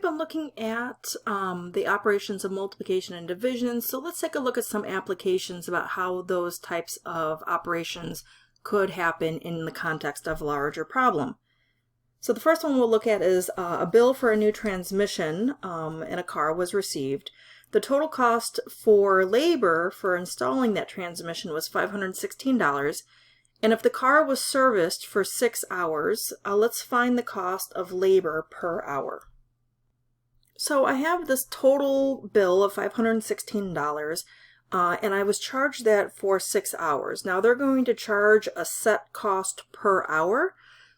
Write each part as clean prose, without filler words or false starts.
been looking at the operations of multiplication and division, so let's take a look at some applications about how those types of operations could happen in the context of a larger problem. So the first one we'll look at is a bill for a new transmission in a car was received. The total cost for labor for installing that transmission was $516. And if the car was serviced for 6 hours, let's find the cost of labor per hour. So I have this total bill of $516, and I was charged that for 6 hours. Now they're going to charge a set cost per hour.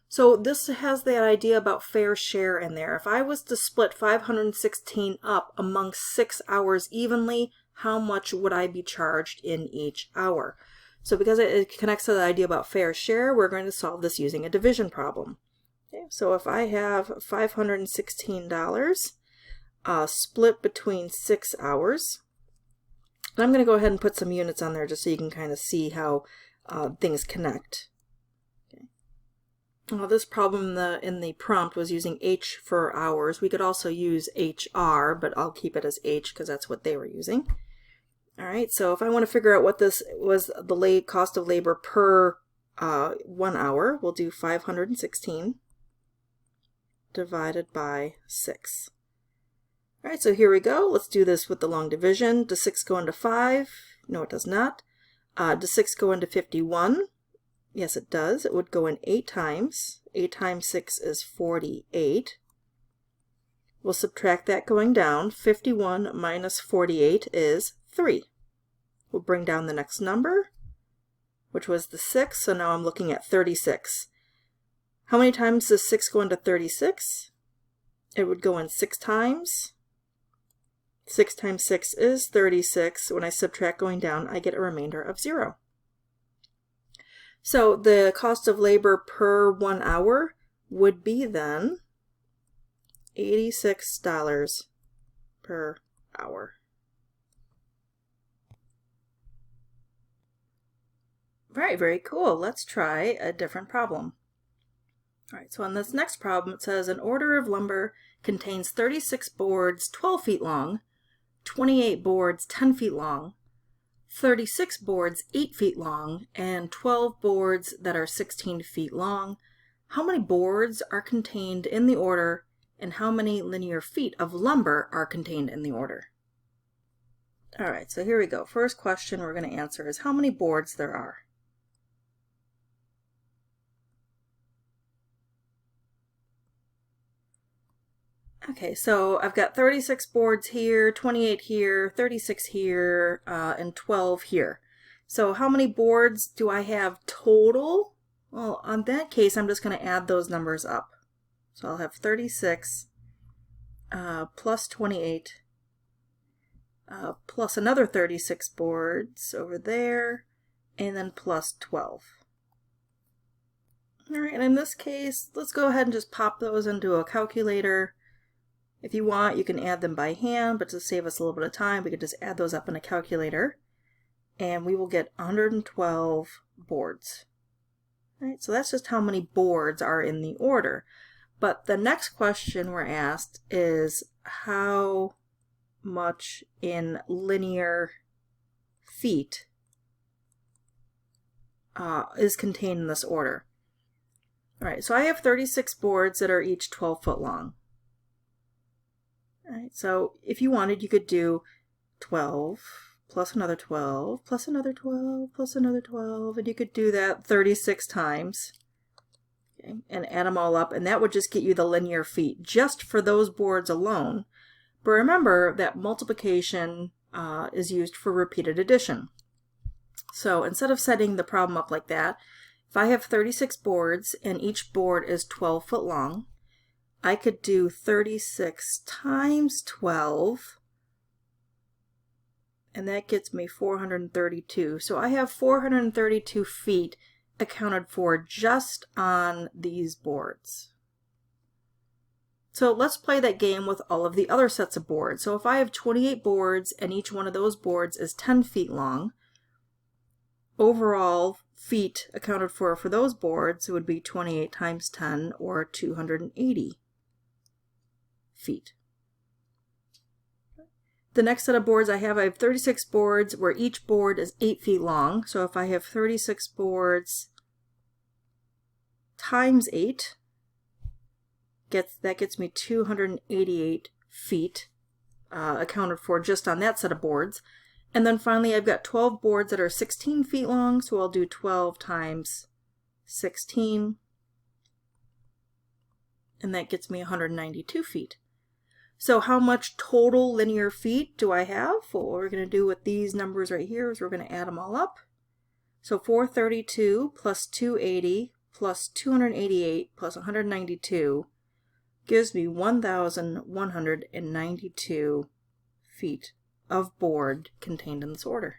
So this has that idea about fair share in there. If I was to split 516 up among 6 hours evenly, how much would I be charged in each hour? So because it connects to the idea about fair share, we're going to solve this using a division problem. Okay, so if I have $516 split between 6 hours, and I'm going to go ahead and put some units on there just so you can kind of see how things connect. Okay. This problem in the prompt was using H for hours. We could also use HR, but I'll keep it as H because that's what they were using. All right, so if I want to figure out what this was the cost of labor per 1 hour, we'll do 516 divided by 6. All right, so here we go. Let's do this with the long division. Does 6 go into 5? No, it does not. Does 6 go into 51? Yes, it does. It would go in 8 times. 8 times 6 is 48. We'll subtract that going down. 51 minus 48 is 3. We'll bring down the next number, which was the 6, so now I'm looking at 36. How many times does 6 go into 36? It would go in 6 times. 6 times 6 is 36. When I subtract going down, I get a remainder of 0. So the cost of labor per 1 hour would be then $86 per hour. Right, very cool. Let's try a different problem. All right, so on this next problem, it says an order of lumber contains 36 boards 12 feet long, 28 boards 10 feet long, 36 boards 8 feet long, and 12 boards that are 16 feet long. How many boards are contained in the order, and how many linear feet of lumber are contained in the order? All right, so here we go. First question we're going to answer is how many boards there are. Okay, so I've got 36 boards here, 28 here, 36 here, and 12 here. So how many boards do I have total? Well, on that case, I'm just going to add those numbers up. So I'll have 36 plus 28 plus another 36 boards over there, and then plus 12. All right, and in this case, let's go ahead and just pop those into a calculator. If you want, you can add them by hand, but to save us a little bit of time, we could just add those up in a calculator, and we will get 112 boards. All right, so that's just how many boards are in the order. But the next question we're asked is how much in linear feet is contained in this order. All right, so I have 36 boards that are each 12 foot long. All right, so if you wanted, you could do 12 plus another 12 plus another 12 plus another 12, and you could do that 36 times, okay, and add them all up, and that would just get you the linear feet just for those boards alone. But remember that multiplication is used for repeated addition. So instead of setting the problem up like that, if I have 36 boards and each board is 12 foot long, I could do 36 times 12, and that gets me 432. So I have 432 feet accounted for just on these boards. So let's play that game with all of the other sets of boards. So if I have 28 boards and each one of those boards is 10 feet long, overall feet accounted for those boards would be 28 times 10, or 280 feet. The next set of boards I have 36 boards where each board is 8 feet long. So if I have 36 boards times 8, that gets me 288 feet accounted for just on that set of boards. And then finally I've got 12 boards that are 16 feet long, so I'll do 12 times 16, and that gets me 192 feet. So how much total linear feet do I have? Well, what we're going to do with these numbers right here is we're going to add them all up. So 432 plus 280 plus 288 plus 192 gives me 1,192 feet of board contained in this order.